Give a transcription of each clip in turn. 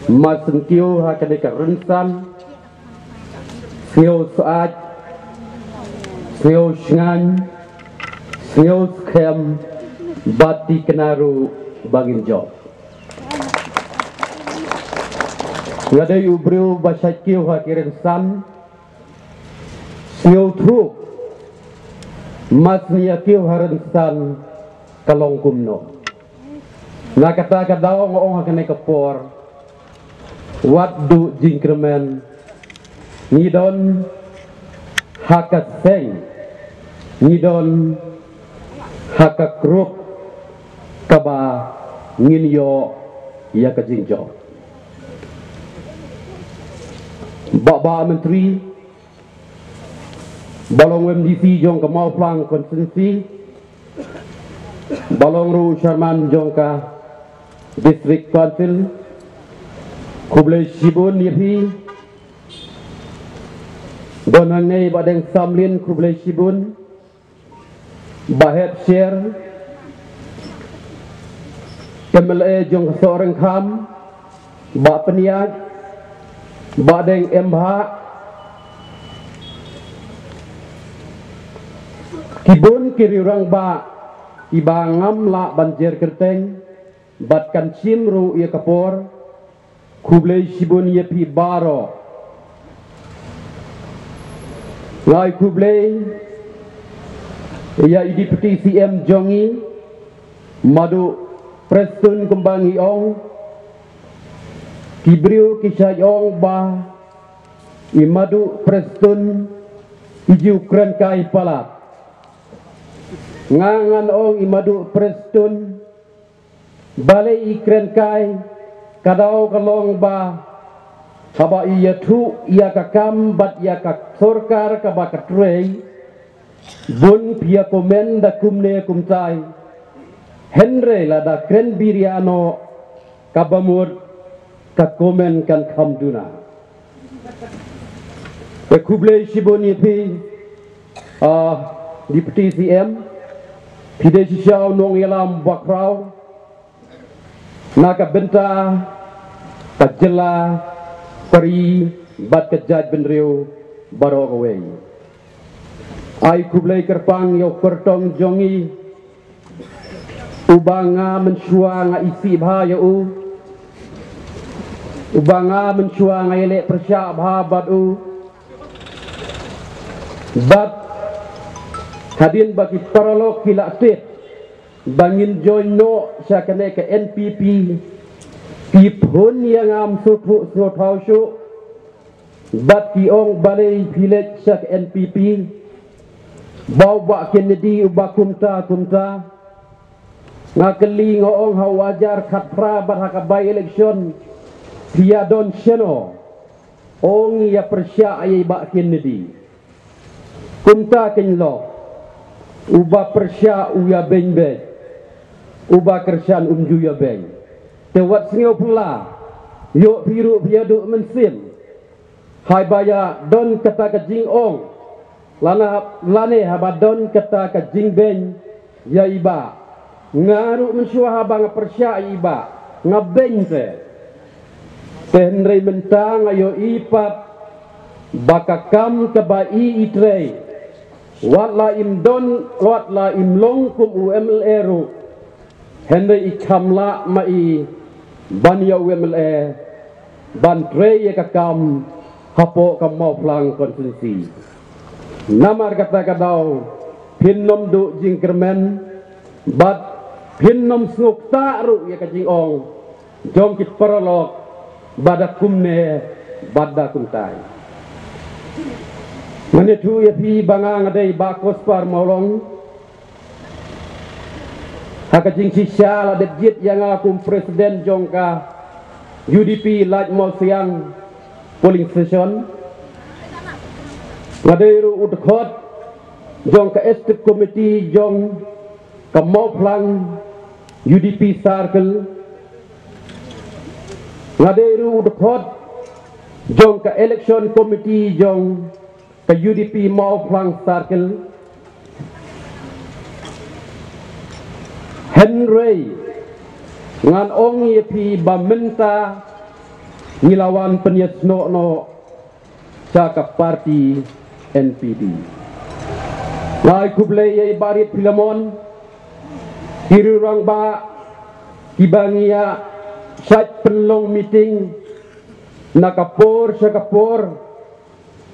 Masengkiu hakadeka rensan Sngeu saat Sngeu sngan Sngeu skem Bati kenaru bangin job Ngadai ubriu basyakiu hakirensan Sngeu truk Masniyakiu harensan Kalong kumno Nakata kadao ngong hakane kapor Waddu jingkremen Nidon Hakat seng Nidon Hakat kruk Kaba Nginyo Ya kejingjo Baba Menteri Balong MDC jong kemau plang konsensi Balong Ru Sharman jong ka District Council Kublai Shibun Yepi Donang Nei Badeng Samlin Kublai Shibun Bahet Sher MLA Jong Seorang Kham Ba Peniak Badeng Mbha Kibun Kiriurang Ba Iba Ngamla Banjir Kerteng Batkan Simru Ia Kapor Kublai Shibun Yepi Baro Lai Kublai Ya Deputy CM Jongi Madu Preston Kembangi Ong Kibriu Kisah Ong Ba Imadu Preston Iju Kren Kai Palat Ngangan Ong Imadu Preston Balai Ikren Kai Kadau kalong ba Kaba iya tu iya kakam bat iya kak sorkar kaba katrei Bun pia komen da kumne kumtai Henry la da kren biriano kabamur kakomen kan kamduna Kublai Shibun Yepi Deputy CM Pide Shishaw Nong Yalam Bakrau Naka benta Pajela Pari Bat kejaj benriu Barok away Ai Kublai Kerpang Yo Kertong Jongi Ubanga Mensua Nga isi bahaya Ubanga Mensua Nga elek persyak bahaya bat Bat Hadin bagi paralog kilaktit Bangin join no Siya kene ke NPP Pipun yang am sutuk sutau syuk Bat kiong balai village siya ke NPP Bau bak Kennedy ubah kumta Ngakeli ngoong hawajar katra bat hakabai election Pia don seno Ong ya persyak ayai bak Kennedy Kumta kenlo Ubah persyak uya beng-beng Ubah kersan umjuya beng Tewat sengau pula Yuk biru biaduk mensin Hai baya don kata kejing ong Lane haba don kata kejing beng Ya iba Ngaruk mensyuah haba ngapersyak iba Ngabeng se Tenrei mentang ayo ipap Bakakam kebai itrei Watla imdon Watla imlong kum UMLA ru Henry ikamla mai Banya UMLA Bantre ya kakam Hapo kamau plang konsensi Namar kata kadau Pinnom du jingkermen Bat Pinnom snuk ta'ru ya kajing ong Jongkit paralog Badak kumne Badak kumtai Manitu ya pi bangang adai bakos par maulong Hakajing sisya la dejit yang akum presiden jongka UDP light mau siang polling session Ngadairu udkhot jongka estate committee jong kamau plang UDP circle Ngadairu udkhot jongka election committee jong ka UDP mau plang circle Henry ngan ong yepi bamenta ngilawan penyesno no cakap parti NPP. Lai kublai ye barit Pilamon kiri orang ba kibangia sat penlong meeting nakapor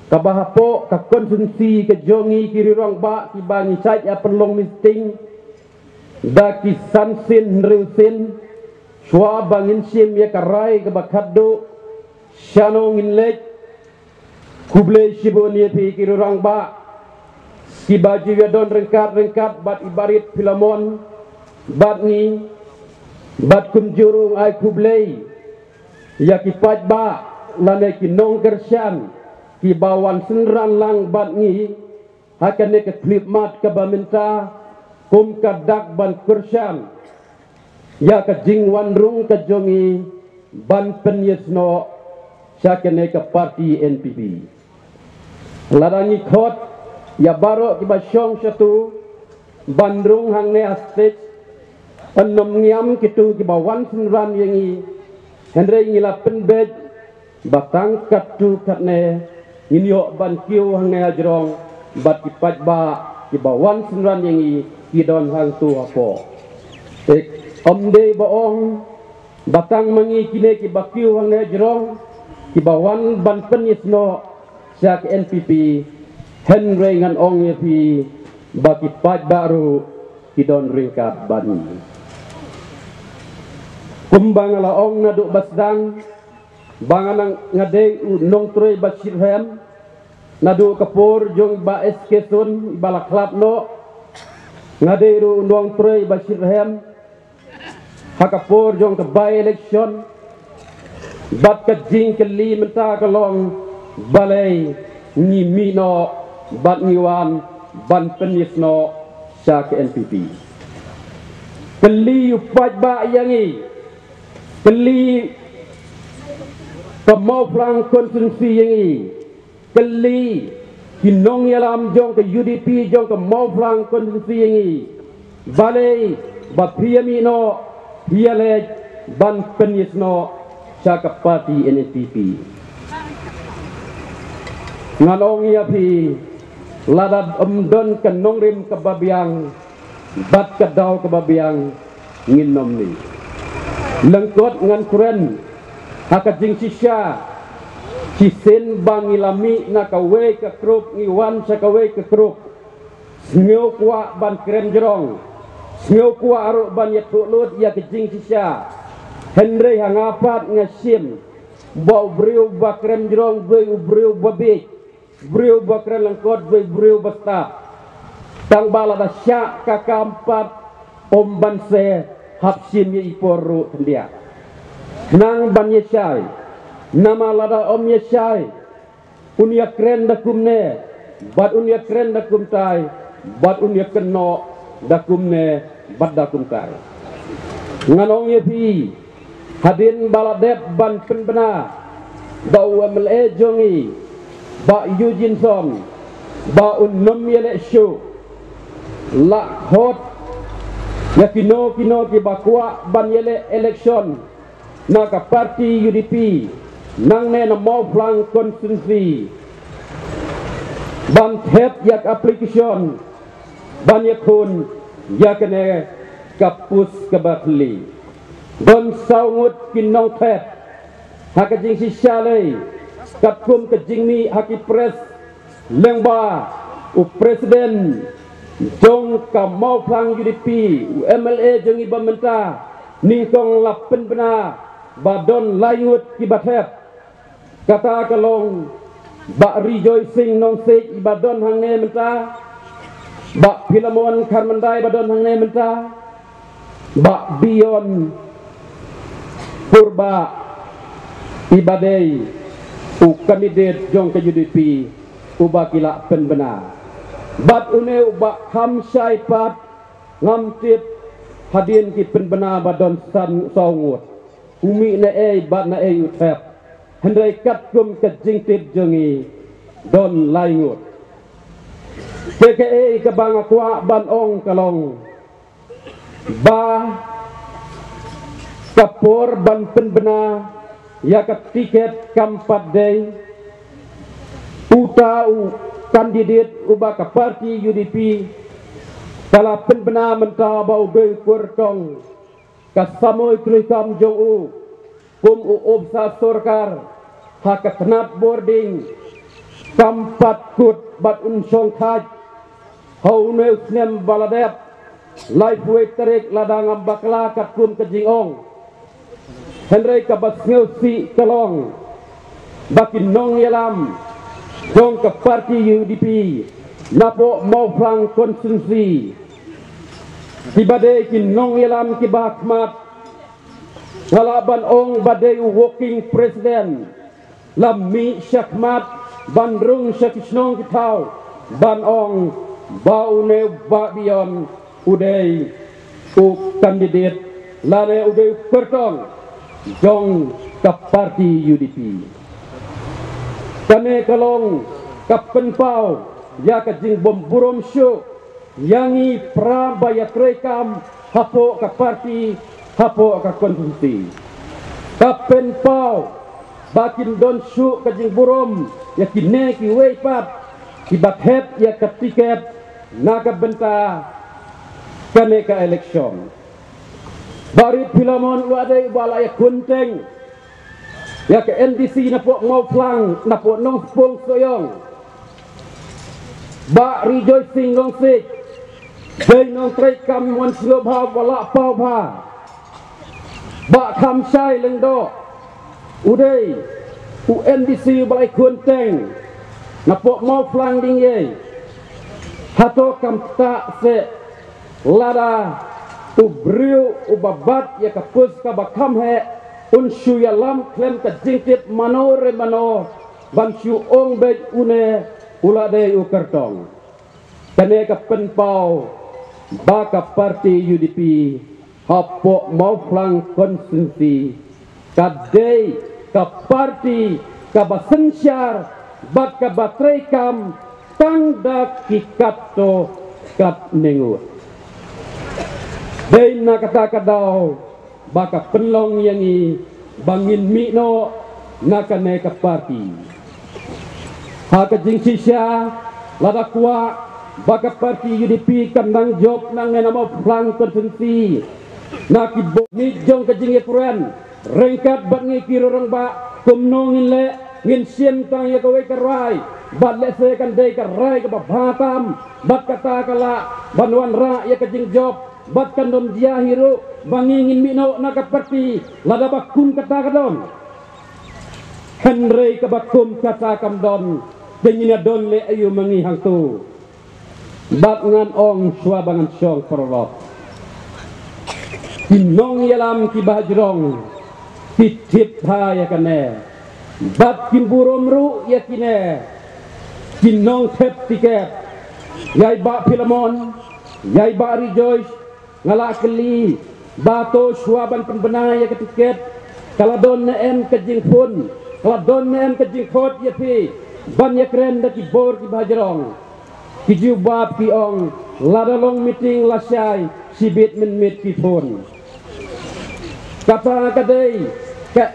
kabahapo ka konsumsi ke jongi kiri orang ba kibangi sat ya penlong meeting daki sansin reusin shwa bangin sim ya karai ke bakaddo shanong inlek kublai shibon ye pi kiri orang ba ki baju ya don rengkat bat ibarit Pilamon bat ni bat kumjurung ai kublai ya ki pat ba lane ki nong kersyan ki bawan senran lang bat ni hakane ke klip mat ke baminta kum kadak ban kersyan ya ke jingwan rung ke jongi ban penyesno sakane ke parti NPP larangi khot ya baro ki basyong satu bandrung hang ne astet enom ngiam kitu ki bawan senran yengi hendre ngila penbej batang katu katne inyo ban kiu hang ne ajrong bat ki pajba ki bawan senran yengi ki don hang tu apo ek omde boong batang mangi kine ki bakiu hang ne ajrong ki bawan ban penyesno sak NPP Henry ngan ong ye pi baki paj baru kidon ringkat bani kumbang ala ong naduk basdang banganang ngade nong troy basirhem naduk kapur jong ba eskesun balak klap no ngade ru nong troy basirhem hakapur jong ke by election bat ka jing keli menta kalong balai ni mino bat ngiwan ban penyesno sa ke NPP keli upaj ba yangi keli kemau plang konsumsi yangi keli kinong yalam jong ke UDP jong ke mau plang konsumsi yangi balai ba priyami no hiale ban penyesno sa ke parti NPP ngalong ya pi ladad don kenong rim kebabiang bat kedau kebabiang nginom ni lengkot ngan kuren haka jing sisya cisen bangilami na kawe ke krup ngiwan sa kawe ke krup sngew kwa ban krem jerong sngew kwa aruk ban yetuk lut ya ke jing sisya henry hangapat ngasim bau briu ba krem jerong briu babik briu bakran lengkot briu basta tang bala da syak kakampat omban se hapsin ye iporu tendia nang ban yesai nama lada om yesai unia kren da kumne bat unia kren da kumtai bat unia keno da kumne bat da kumtai nganong ye pi hadin bala dep ban penbena da UMLA jongi ba Eugene Song ba unnom yele show la hot ya kino ki bakwa ban yele election na ka parti UDP nang ne na mau plang konsumsi ban thep yak application ban yakun yakane kapus kabakli don saungut kinong thep hakajing si shalai katkum kejingmi haki pres lengba u presiden jong ka mau plang UDP UMLA jong iba menta ningkong lapen bena badon layut kibathep kata kalong ba rejoicing nong sej ibadon hangne menta ba Pilamon karmandai badon hangne menta ba bion purba ibadai u kandidat jong ke UDP uba kila penbena bat une uba khamsai pat ngam tip hadin ki penbena badon san saungut umi na bat na uthep hendai kat kum ke jingtip jongi don laingut PKE ke bang kwa ban ong kalong ba kapor ban penbena ya ke tiket kampat day utau kandidat ubah ke parti UDP kala penbena mentah bau berkurtong kasamoy krikam jong u kum u obsa sorkar hak tenat boarding kampat kut bat unsong kaj hau neu snem baladep life way terik ladang bakla kat kum kejingong Henry kabas ngeusi kelong bakin nong yalam jong ke parti UDP napo mau flang konsumsi tibade kin nong yalam ki bahmat ngalaban ong badai walking president lami syakmat bandrung syakisnong kitau ban ong bau ne babion udai u kandidat lane udai kertong jong ke parti UDP kane kalong kapen pau ya kajing bom burom syu yangi prabaya rekam hapo ke parti hapo ke konsumsi kapen pau bakin don syu kajing burom ya kine ki weipat ki bakhet ya ke tiket naga benta kane ke election bari Philemon wadai balaya kunteng ya ke NDC napo mau flang napo nong spong soyong ba rejoicing nong sik dai nong trek kam mon slo bha wala pau bha ba kham sai leng do udai u NDC balai kunteng napo mau flang ding ye hato kam ta se lada tu brio ubabat ya kapus ka bakam he unshu ya lam klem ka jingkit mano re mano banshu ong be une ulade u kartong kane ka penpau ba ka parti UDP hapo mau flang konsumsi kadai ka parti ka basensyar bat ka batrei kam tangda kikato kat nengut Dei na kata kadau baka penlong yangi bangin mino naka neka parti haka jing sisya lada kuwa baka parti UDP kandang job nang nama flang konsensi naki bo ni jong ka jing ekuran rengkat bat ngi kiro rong ba kumnongin le ngin siem tang ya kawe karai bat le se kan dei karai ka batam bat kata kala banwan ra ya ka jing job bat kandom dia hiro bangingin mino nakaparti lada bakum kata kadon Henry kabakum kata kamdon dengina don le ayu mangi hang tu bat ngan ong swabangan syong perlok kinong yalam ki bahjrong titip ha ya kane bat kimburom ru ya kine kinong tep tiket yai ba Philemon yai ba rejoice ngala keli bato swaban penbenai ya ketiket kaladon na em kejing pun kaladon na em kejing khot ya pi ban ya kren da ki bor ki bajrong ki jubab ki ong ladalong meeting lasai sibit men mit ki pun kata kadai ka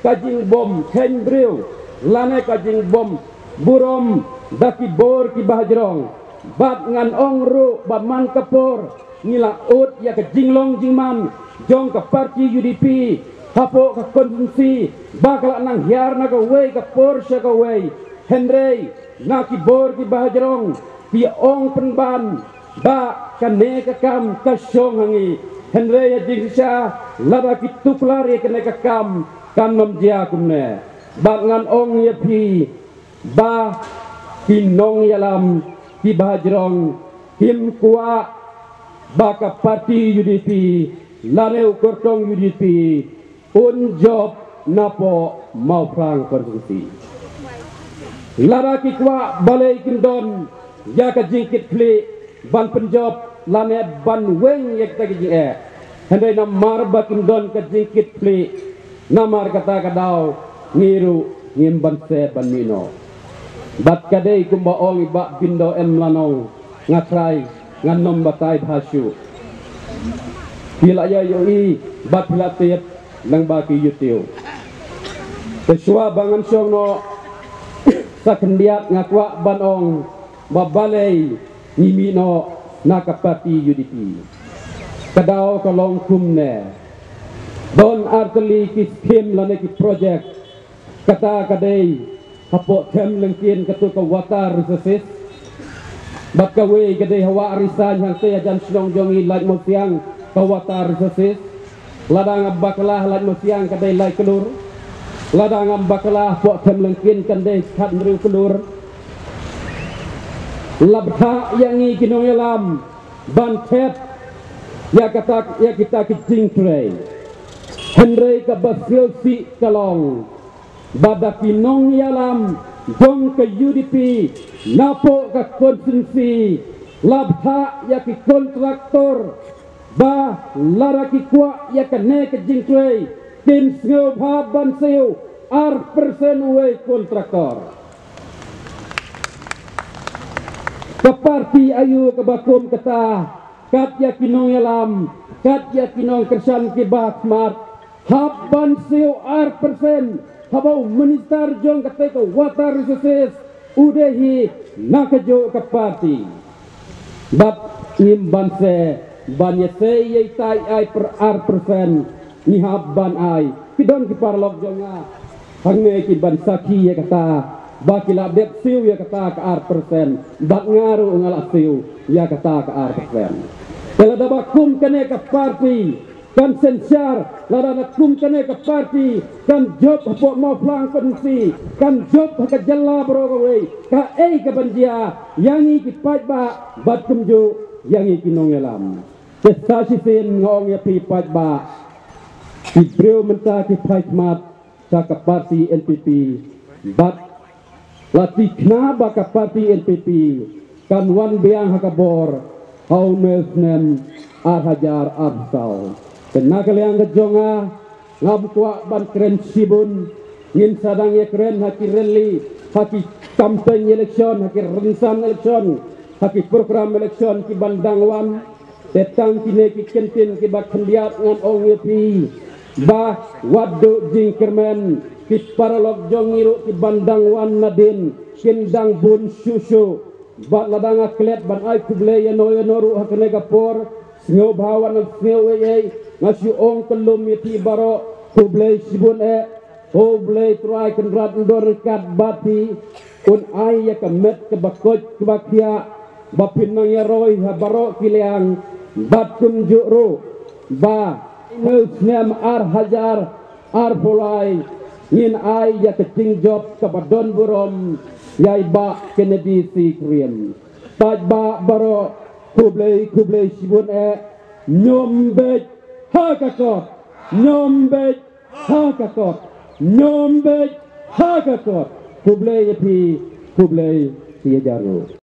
kajing bom ken bril lane kajing bom burom da ki bor ki bajrong bat ngan ong ru baman kapor nila ut ya ke jinglong jingman jong ke parti UDP hapo ke konsumsi bakal nang hiar na ke wei ke Porsche ke wei Henry na ki bor ki bahajrong ki ong penban ba kane ke kam ka syong hangi Henry ya jingsha laba ki tuklar ya kane ke kam kan nom dia kumne ba ngan ong ya pi ba ki nong yalam ki bahajrong him kuwa baka parti UDP lareu kortong UDP un job napo mau frang konsumsi lara ki kwa balai kindon ya ka jingkit kli ban penjob lane ban weng yek tagi ji handai na marba kindon ka jingkit kli namar kata kadau ngiru ngimban se ban mino bat kadai kumba ong iba bindo em lanong ngatrai nganom batai bhasu kila ya yoi bat latip nang baki yutiu Pesua bangan siong no sakendiat ngakwa banong babalay ngimi no nakapati UDP. Kadao kalong kumne. Don arteli kiskim lane ki project kata kadai hapo tem lengkin katu ka water resources bakawe kadai hawa arisan yang saya jan silong jongi laj mo siang ka water resources ladang baklah laj mo siang kadai laj kelur ladang baklah hapo tem lengkin kadai khat mru kelur labha yangi kinong yalam ban thet ya kata ya kita kijing tray Henry ka basil si kalong badaki nong yalam dong ke UDP napo ka konsensi labha ya ki kontraktor ba lara ki kwa ya ka ne ke jingtway tim sngau bha ban seu ar persen we kontraktor ka parti ayu ka bakum kata kat ya kinong yalam kat ya kinong kersan ki bakmat Haban siu ar persen habau minister jong kata ke water resources udehi nakajo ke parti bat imban se banye se ye tai ai per ar persen ni haban ai pidon ki parlok jonga hangne ki ban saki ye kata bakila det siu ye kata ke ar persen bat ngaru ngala siu ya kata ke ar persen tela dabakum kene ke parti kan sensyar ladana kum kene ke parti kan job po mau plang pensi kan job ke jalla browe ka ke banjia yangi ki pajba bat kumju yangi ki nongelam kesasi sin ngong ya pi pajba ki breu menta ki pajmat sa ka parti NPP bat lati knaba ka parti NPP kan wan biang hakabor haunes nem ar hajar absal Tenaga yang kejonga ngabukwa ban keren sibun ngin sadang ya keren haki rally haki kampanye election haki rensan election haki program election ki bandangwan tetang kine ki kentin ki bak kendiat ngan ong yepi ba waddo jingkermen ki paralog jongiru ki bandangwan nadin kindang bun susu ba ladang aklet ban ay kuble yanoru hakne gapor snyo bawan snyo ye ngasi ong kelum yati baro kublai sibun kublai try kendrat ndor kat bati un ay ya kemet ke bakoj ke bakia bapin nang ya roy ha baro kiliang batum juru ba nusnem ar hajar ar polai ngin ay ya kecing job ke badon burom yai ba Kennedy si kriem taj ba baro kublai sibun nyombet hakakot nyombet hakakot nyombet hakakot kublai yapi kublai siya jaru